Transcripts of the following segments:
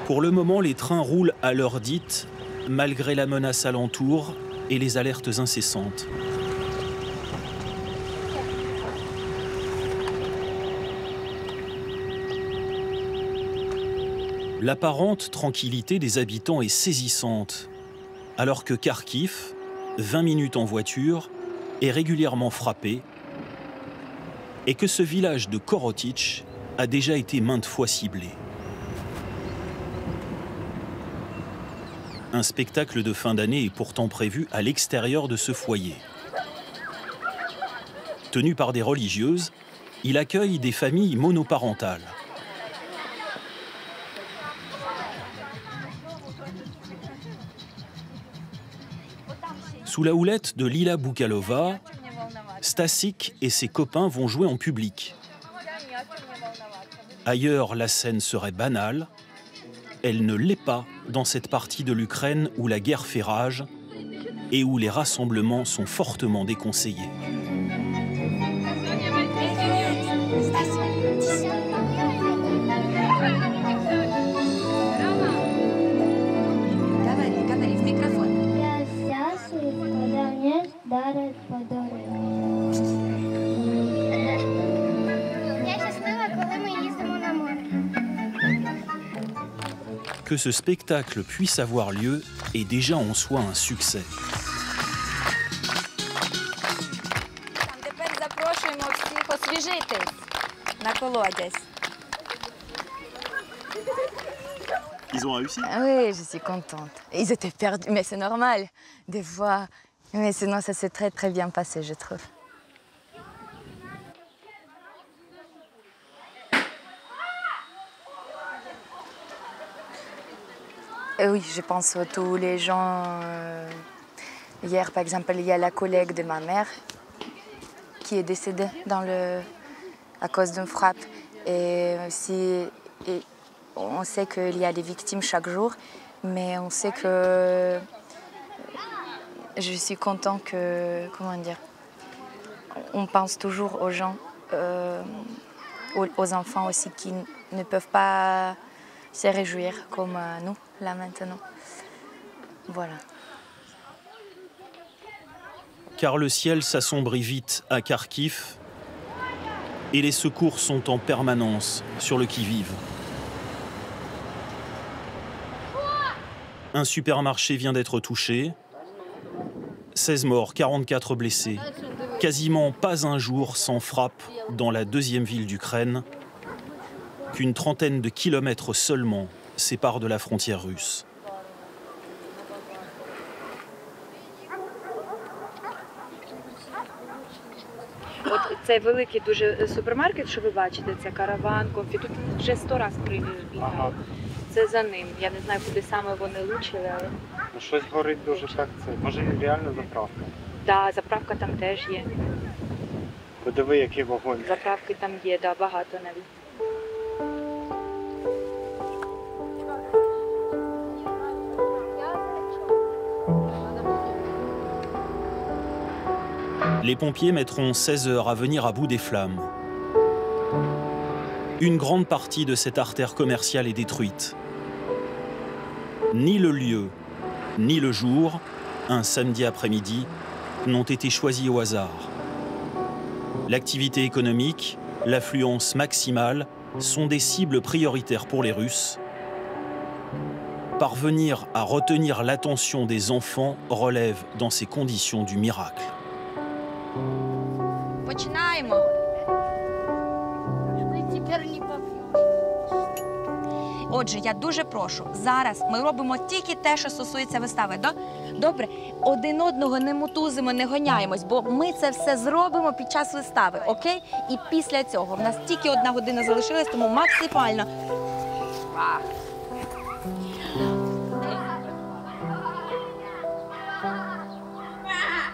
Pour le moment, les trains roulent à l'heure dite, malgré la menace alentour et les alertes incessantes. L'apparente tranquillité des habitants est saisissante, alors que Kharkiv, 20 minutes en voiture, est régulièrement frappé et que ce village de Korotych a déjà été maintes fois ciblé. Un spectacle de fin d'année est pourtant prévu à l'extérieur de ce foyer. Tenu par des religieuses, il accueille des familles monoparentales. Sous la houlette de Lila Boukalova, Stasik et ses copains vont jouer en public. Ailleurs, la scène serait banale. Elle ne l'est pas dans cette partie de l'Ukraine où la guerre fait rage et où les rassemblements sont fortement déconseillés. Que ce spectacle puisse avoir lieu est déjà en soi un succès. Ils ont réussi? Oui, je suis contente. Ils étaient perdus, mais c'est normal, des fois. Mais sinon, ça s'est très très bien passé, je trouve. Oui, je pense à tous les gens. Hier, par exemple, il y a la collègue de ma mère qui est décédée à cause d'une frappe. Et aussi, on sait qu'il y a des victimes chaque jour, mais on sait que je suis contente que, comment dire, on pense toujours aux gens, aux enfants aussi qui ne peuvent pas se réjouir comme nous, là maintenant. Voilà. Car le ciel s'assombrit vite à Kharkiv et les secours sont en permanence sur le qui-vive. Un supermarché vient d'être touché. 16 morts, 44 blessés. Quasiment pas un jour sans frappe dans la deuxième ville d'Ukraine, qu'une trentaine de kilomètres seulement séparent de la frontière russe. Цей великий дуже супермаркет, що ви бачите, це караван, конфі. Тут вже 100 разів прибігали. Це за ним. Я не знаю, куди саме вони влучили, але... Щось горить дуже так це. Може реально заправка? Так, заправка там теж є. Подиви, який вогонь. Заправки там є, да, багато навіть. Les pompiers mettront 16 heures à venir à bout des flammes. Une grande partie de cette artère commerciale est détruite. Ni le lieu, ni le jour, un samedi après-midi, n'ont été choisis au hasard. L'activité économique, l'affluence maximale sont des cibles prioritaires pour les Russes. Parvenir à retenir l'attention des enfants relève dans ces conditions du miracle. Починаємо. Отже, я дуже прошу, зараз ми робимо тільки те, що стосується вистави. Добре? Один одного не мотузимо, не гоняємось, бо ми це все зробимо під час вистави, окей? І після цього. В нас тільки 1 година залишилась, тому максимально.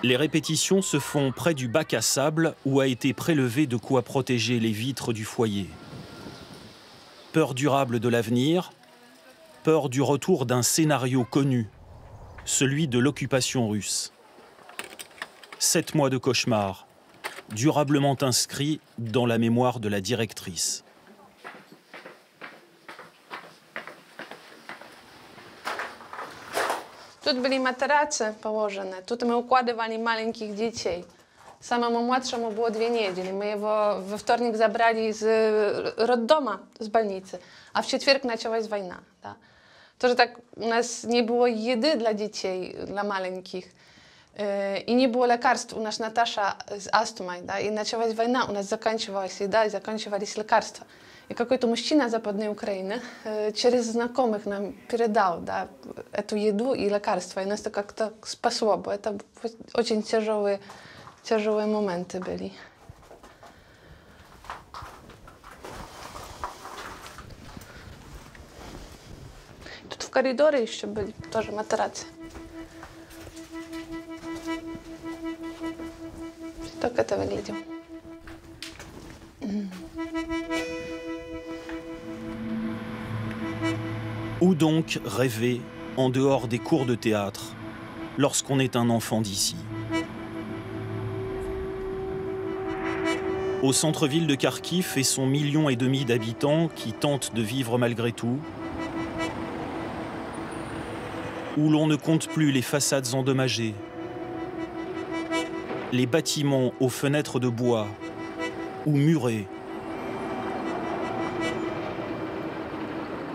Les répétitions se font près du bac à sable où a été prélevé de quoi protéger les vitres du foyer. Peur durable de l'avenir, peur du retour d'un scénario connu, celui de l'occupation russe. 7 mois de cauchemar, durablement inscrits dans la mémoire de la directrice. Тут byli materace położone, тут my układywali maleńkich dzieci. Samemu młodszemu było 2 niedzieli. My jego we wtorek zabrali z roddoma, z больниcy, a w четверг zaczęła się wojna. Da. To, że tak u nas nie było jedy dla dzieci, dla maleńkich i nie było lekarstw. U nas Natasza z astmą, da, i zaczęła się wojna, u nas zakończyła się jeda i zakończyły się lekarstwa. И какой-то мужчина Западной Украины через знакомых нам передал, да, эту еду и лекарства. И нас это как-то спасло, бо это очень тяжелые моменты были. Тут в коридоре еще были тоже матрацы. Так это выглядело. Où donc rêver en dehors des cours de théâtre lorsqu'on est un enfant d'ici? Au centre-ville de Kharkiv et son 1,5 million d'habitants qui tentent de vivre malgré tout, où l'on ne compte plus les façades endommagées, les bâtiments aux fenêtres de bois ou murés,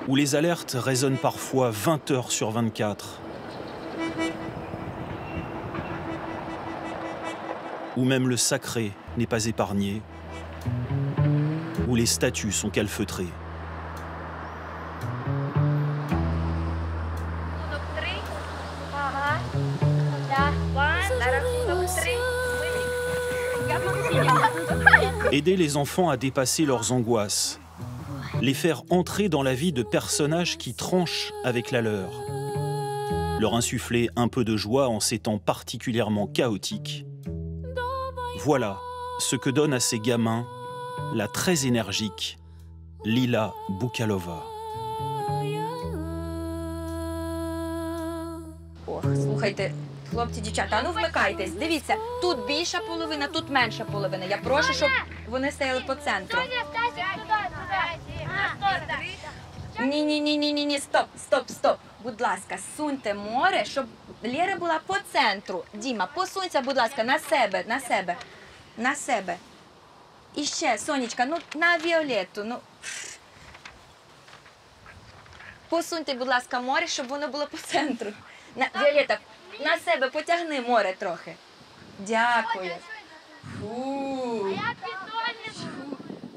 où les alertes résonnent parfois 20 heures sur 24, où même le sacré n'est pas épargné, où les statues sont calfeutrées. Aider les enfants à dépasser leurs angoisses, les faire entrer dans la vie de personnages qui tranchent avec la leur, leur insuffler un peu de joie en ces temps particulièrement chaotiques. Voilà ce que donne à ces gamins la très énergique Lila Bukalova. Слухайте, хлопці, дівчата, а ну вмикайтесь. Дивіться, тут більша половина, тут менша половина. Я прошу, щоб вони стояли по центру. Ні, стоп. Будь ласка, суньте море, щоб Лєра була по центру. Діма, посунься, будь ласка, на себе. І ще, Сонечка, ну на Віолетту, ну. Посуньте, будь ласка, море, щоб воно було по центру. Віолетта, на себе потягни море трохи. Дякую. Фу.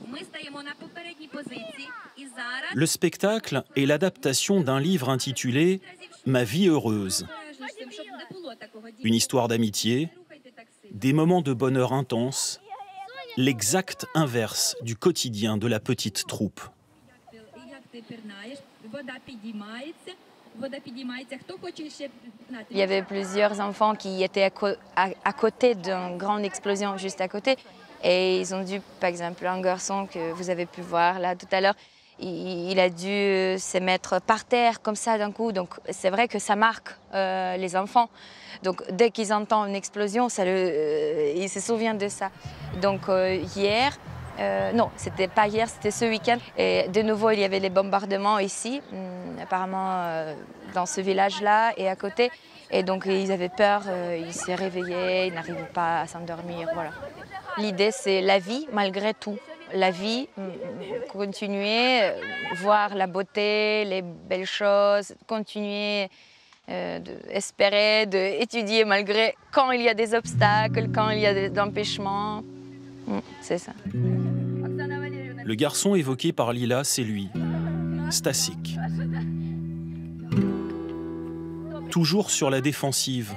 Ми стоїмо на попередній позиції і зараз... Le spectacle est l'adaptation d'un livre intitulé Ma vie heureuse. Une histoire d'amitié, des moments de bonheur intense, l'exact inverse du quotidien de la petite troupe. Il y avait plusieurs enfants qui étaient à côté d'une grande explosion, juste à côté. Et ils ont dû, par exemple, un garçon que vous avez pu voir là tout à l'heure, il a dû se mettre par terre comme ça d'un coup. Donc c'est vrai que ça marque les enfants. Donc dès qu'ils entendent une explosion, ils se souviennent de ça. Donc hier, non, c'était pas hier, c'était ce week-end. Et de nouveau, il y avait les bombardements ici, apparemment dans ce village-là et à côté. Et donc ils avaient peur, ils s'est réveillés, ils n'arrivaient pas à s'endormir, voilà. L'idée, c'est la vie malgré tout. La vie, continuer, voir la beauté, les belles choses, continuer d'espérer, d'étudier malgré quand il y a des obstacles, quand il y a des empêchements. C'est ça. Le garçon évoqué par Lila, c'est lui, Stasik. Toujours sur la défensive,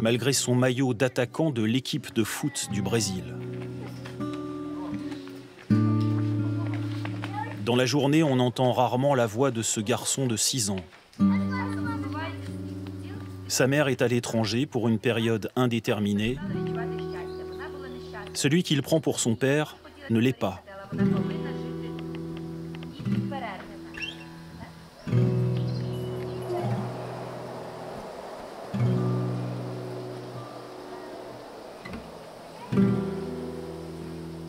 malgré son maillot d'attaquant de l'équipe de foot du Brésil. Dans la journée, on entend rarement la voix de ce garçon de 6 ans. Sa mère est à l'étranger pour une période indéterminée. Celui qu'il prend pour son père ne l'est pas.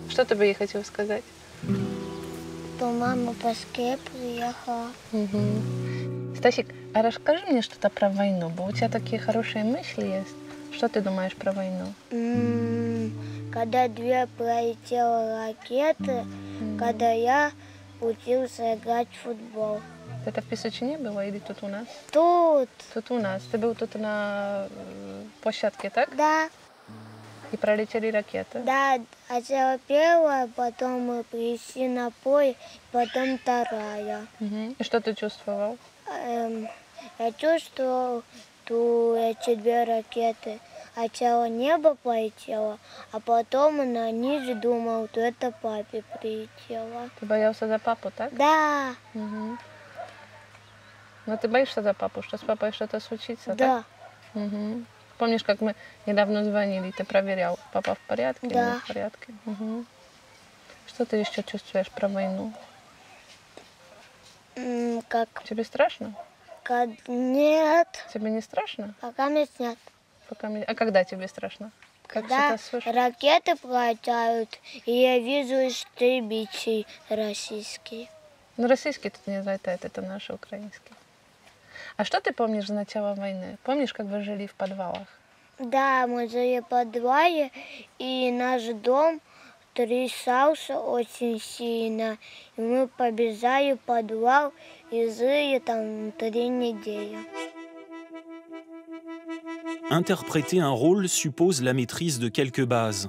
Что ты бы ей хотел сказать? То мама Пашке приехала. Стасик, а расскажи мне что-то про войну, бо у тебя такие хорошие мысли есть. Что ты думаешь про войну? Когда две пролетела ракеты, когда я учился играть в футбол. Это в Песочине было или тут у нас? Тут, Тут у нас. Ты был тут на площадке, так? да, И пролетели ракеты. да, сначала первая, потом мы пришли на поле, потом вторая. Мгм. И что ты чувствовал? Я чувствовал, что эти две ракеты сначала небо полетело, а потом на низ думал, что это папе прилетело. Ты боялся за папу, так? Да, Мгм. Но ты боишься за папу, что с папой что-то случится, да, так? Мгм. Помнишь, как мы недавно звонили, ты проверял, папа в порядке или Да. не в порядке? Мгм. Что ты еще чувствуешь про войну? как Тебе страшно? нет, Тебе не страшно? пока нет. А когда тебе страшно? Как Когда что-то слышишь? ракеты пролетают, и я вижу истребитель российский. Ну, российский тут не залетает, это наши украинские. А что ты помнишь с начала войны? Помнишь, как вы жили в подвалах? Да, мы жили в подвале, и наш дом трясался очень сильно. И мы побежали в подвал и жили там 3 недели. Interpréter un rôle suppose la maîtrise de quelques bases.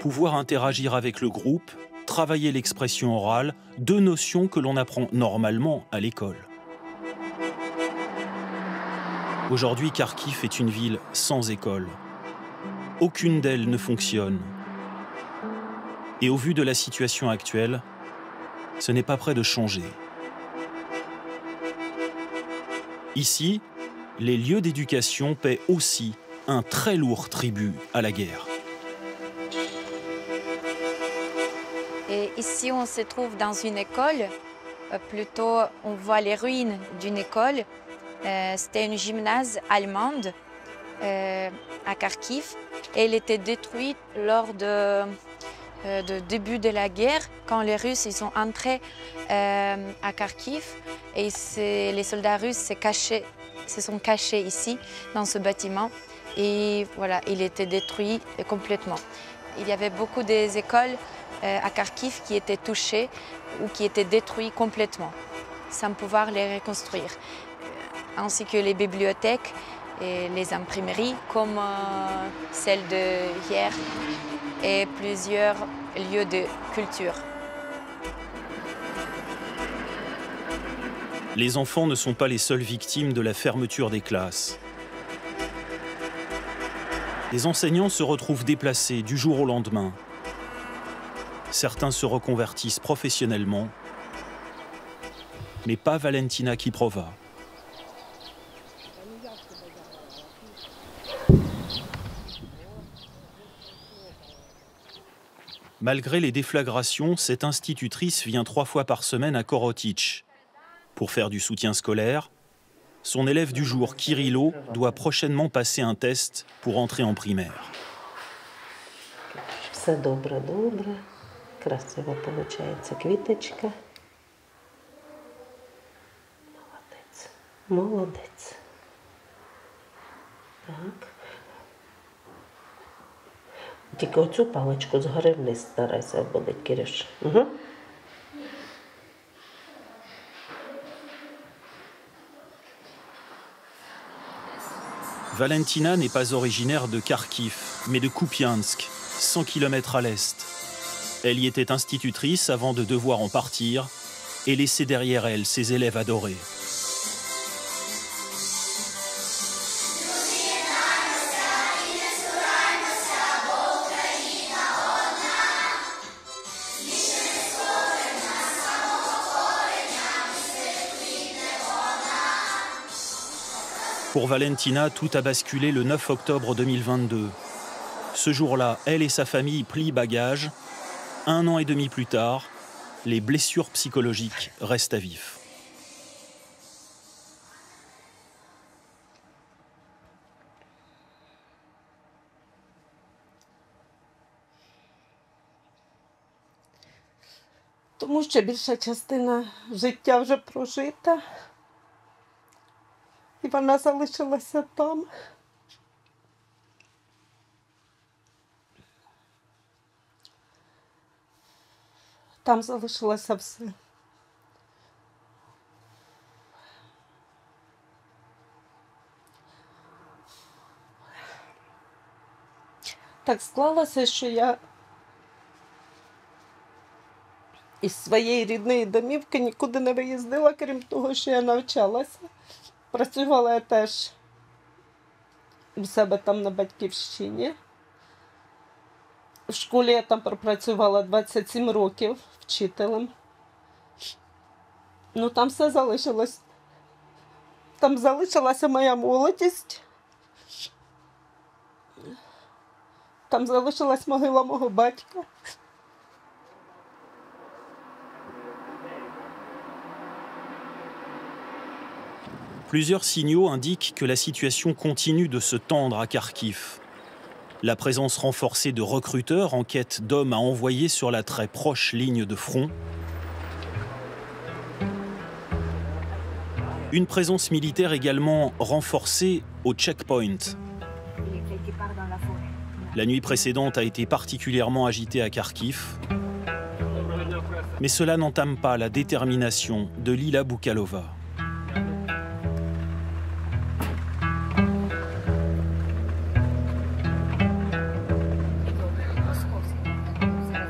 Pouvoir interagir avec le groupe, travailler l'expression orale, deux notions que l'on apprend normalement à l'école. Aujourd'hui, Kharkiv est une ville sans école. Aucune d'elles ne fonctionne. Et au vu de la situation actuelle, ce n'est pas près de changer. Ici, les lieux d'éducation paient aussi un très lourd tribut à la guerre. Et ici, on se trouve dans une école. Plutôt, on voit les ruines d'une école. C'était une gymnase allemande à Kharkiv. Et elle était détruite lors de début de la guerre, quand les Russes ils sont entrés à Kharkiv. Et les soldats russes se sont cachés ici, dans ce bâtiment. Et voilà, il était détruit complètement. Il y avait beaucoup des écoles à Kharkiv qui étaient touchées ou qui étaient détruites complètement, sans pouvoir les reconstruire. Ainsi que les bibliothèques et les imprimeries, comme celle de hier, et plusieurs lieux de culture. Les enfants ne sont pas les seules victimes de la fermeture des classes. Les enseignants se retrouvent déplacés du jour au lendemain. Certains se reconvertissent professionnellement, mais pas Valentina Kiprova. Malgré les déflagrations, cette institutrice vient 3 fois par semaine à Korotich. Pour faire du soutien scolaire, son élève du jour, Kirilo, doit prochainement passer un test pour entrer en primaire. Все добре, добре. Красиво виходить квіточка. Молодець. Молодець. Так. Тільки оцю паличку згори вниз старайся обводити, Кирюш. Угу. Valentina n'est pas originaire de Kharkiv, mais de Kupiansk, 100 km à l'est. Elle y était institutrice avant de devoir en partir et laisser derrière elle ses élèves adorés. Pour Valentina, tout a basculé le 9 octobre 2022. Ce jour-là, elle et sa famille plient bagages. 1 an et demi plus tard, les blessures psychologiques restent à vif. Тому що більша частина життя вже прожита. І вона залишилася там. Там залишилося все. Так склалося, що я із своєї рідної домівки нікуди не виїздила, крім того, що я навчалася. Працювала я теж у себе там на батьківщині. В школі я там пропрацювала 27 років вчителем. Ну, там все залишилось. Там залишилася моя молодість. Там залишилась могила мого батька. Plusieurs signaux indiquent que la situation continue de se tendre à Kharkiv. La présence renforcée de recruteurs en quête d'hommes à envoyer sur la très proche ligne de front. Une présence militaire également renforcée au checkpoint. La nuit précédente a été particulièrement agitée à Kharkiv. Mais cela n'entame pas la détermination de Lila Boukalova.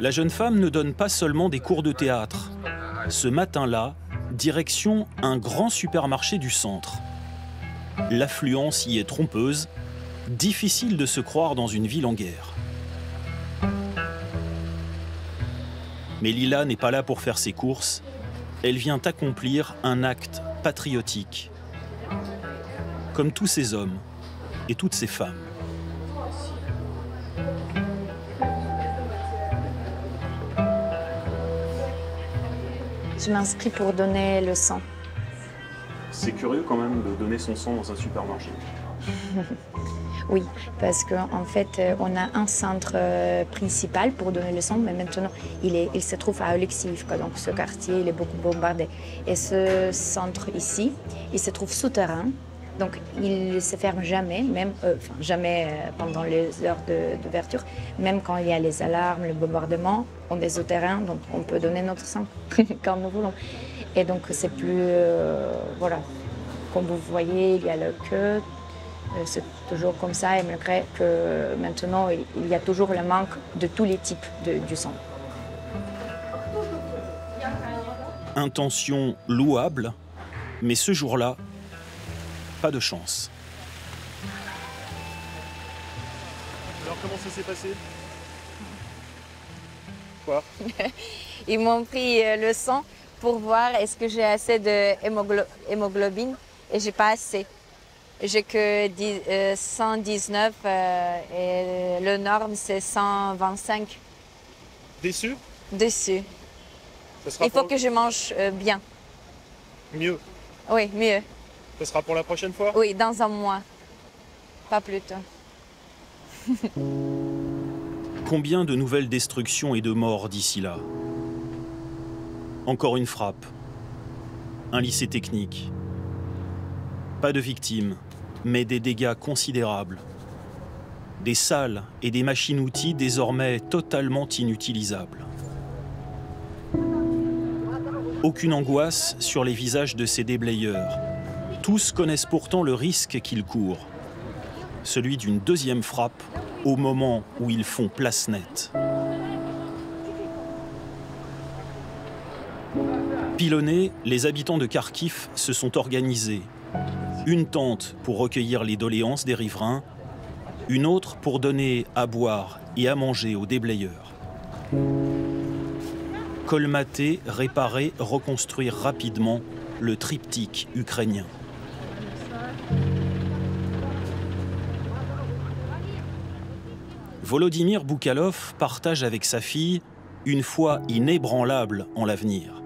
La jeune femme ne donne pas seulement des cours de théâtre. Ce matin-là, direction un grand supermarché du centre. L'affluence y est trompeuse, difficile de se croire dans une ville en guerre. Mais Lila n'est pas là pour faire ses courses, elle vient accomplir un acte patriotique. Comme tous ces hommes et toutes ces femmes. Je m'inscris pour donner le sang. C'est curieux quand même de donner son sang dans un supermarché. Oui, parce qu'en fait, on a un centre principal pour donner le sang, mais maintenant, il se trouve à Alexeïvka, donc ce quartier, il est beaucoup bombardé. Et ce centre ici, il se trouve souterrain, donc il ne se ferme jamais, même, jamais pendant les heures d'ouverture, même quand il y a les alarmes, le bombardement, on est souterrain, donc on peut donner notre sang quand nous voulons. Et donc c'est plus, voilà, comme vous voyez, il y a le queue. C'est toujours comme ça, et malgré que maintenant, il y a toujours le manque de tous les types du sang. Intention louable, mais ce jour-là, pas de chance. Alors comment ça s'est passé? Quoi? Ils m'ont pris le sang pour voir est-ce que j'ai assez d'hémoglobine et j'ai pas assez. J'ai que 119 et le norme c'est 125. Déçu? Dessus. Ça sera Il faut que je mange bien. Mieux. Oui, mieux. Ce sera pour la prochaine fois? Oui, dans un mois. Pas plus tôt. Combien de nouvelles destructions et de morts d'ici là? Encore une frappe. Un lycée technique. Pas de victimes, mais des dégâts considérables. Des salles et des machines-outils désormais totalement inutilisables. Aucune angoisse sur les visages de ces déblayeurs. Tous connaissent pourtant le risque qu'ils courent. Celui d'une deuxième frappe au moment où ils font place nette. Pilonnés, les habitants de Kharkiv se sont organisés. Une tente pour recueillir les doléances des riverains, une autre pour donner à boire et à manger aux déblayeurs. Colmater, réparer, reconstruire rapidement le triptyque ukrainien. Volodymyr Boukalov partage avec sa fille une foi inébranlable en l'avenir.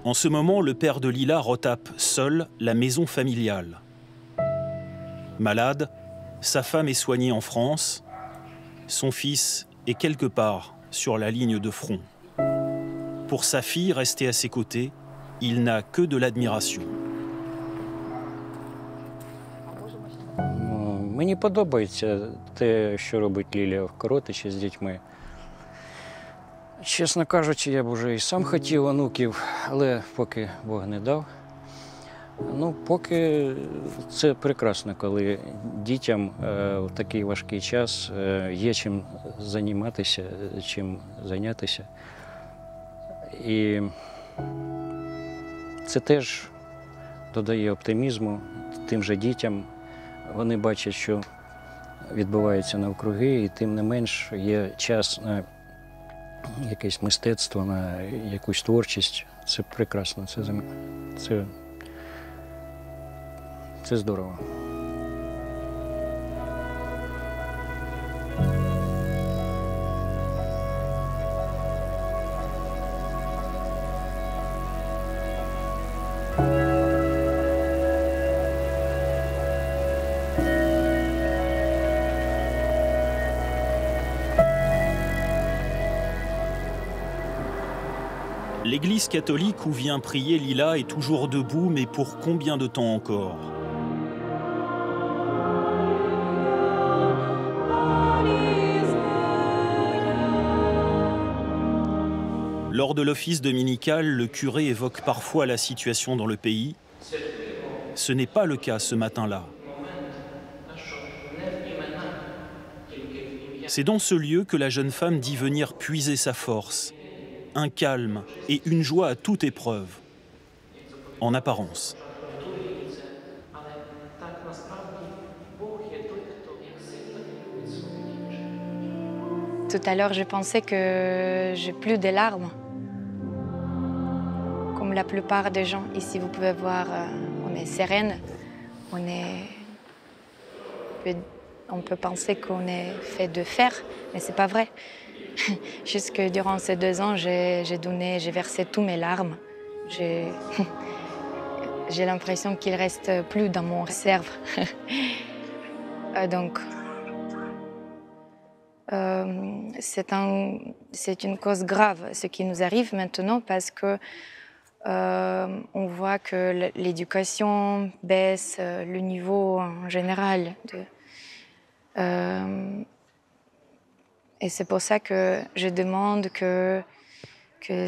En ce moment, le père de Lila retape seul la maison familiale. Malade, sa femme est soignée en France. Son fils est quelque part sur la ligne de front. Pour sa fille restée à ses côtés, il n'a que de l'admiration. Мені подобається те, що робить Лілія в Коротичі з дітьми. Чесно кажучи, я б вже і сам хотів онуків, але поки Бог не дав. Ну, поки це прекрасно, коли дітям в такий важкий час є чим займатися, чим зайнятися. І це теж додає оптимізму тим же дітям. Вони бачать, що відбувається навкруги, і тим не менш є час на якесь мистецтво, на якусь творчість. Це прекрасно, це здорово. L'église catholique où vient prier Lila est toujours debout, mais pour combien de temps encore? Lors de l'office dominical, le curé évoque parfois la situation dans le pays. Ce n'est pas le cas ce matin-là. C'est dans ce lieu que la jeune femme dit venir puiser sa force, un calme et une joie à toute épreuve, en apparence. Tout à l'heure, je pensais que j'ai plus de larmes. Comme la plupart des gens ici, vous pouvez voir, on est sereine, on peut penser qu'on est fait de fer, mais c'est pas vrai. Jusque durant ces 2 ans, j'ai versé toutes mes larmes. J'ai l'impression qu'il reste plus dans mon cerveau. Donc, c'est une cause grave, ce qui nous arrive maintenant, parce que on voit que l'éducation baisse, le niveau en général. Et c'est pour ça que je demande que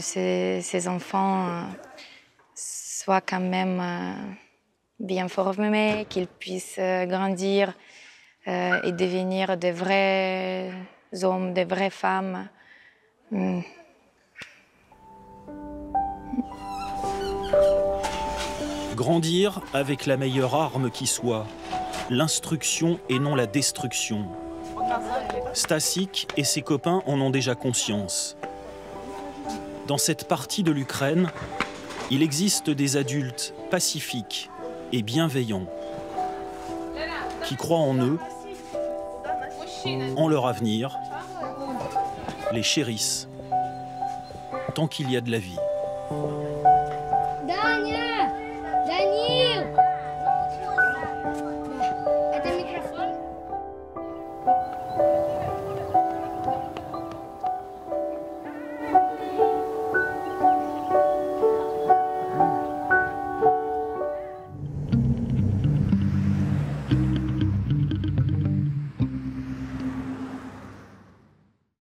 ces enfants soient quand même bien formés, qu'ils puissent grandir et devenir de vrais hommes, de vraies femmes. Grandir avec la meilleure arme qui soit, l'instruction et non la destruction. Stasik et ses copains en ont déjà conscience. Dans cette partie de l'Ukraine, il existe des adultes pacifiques et bienveillants qui croient en eux, en leur avenir, les chérissent tant qu'il y a de la vie.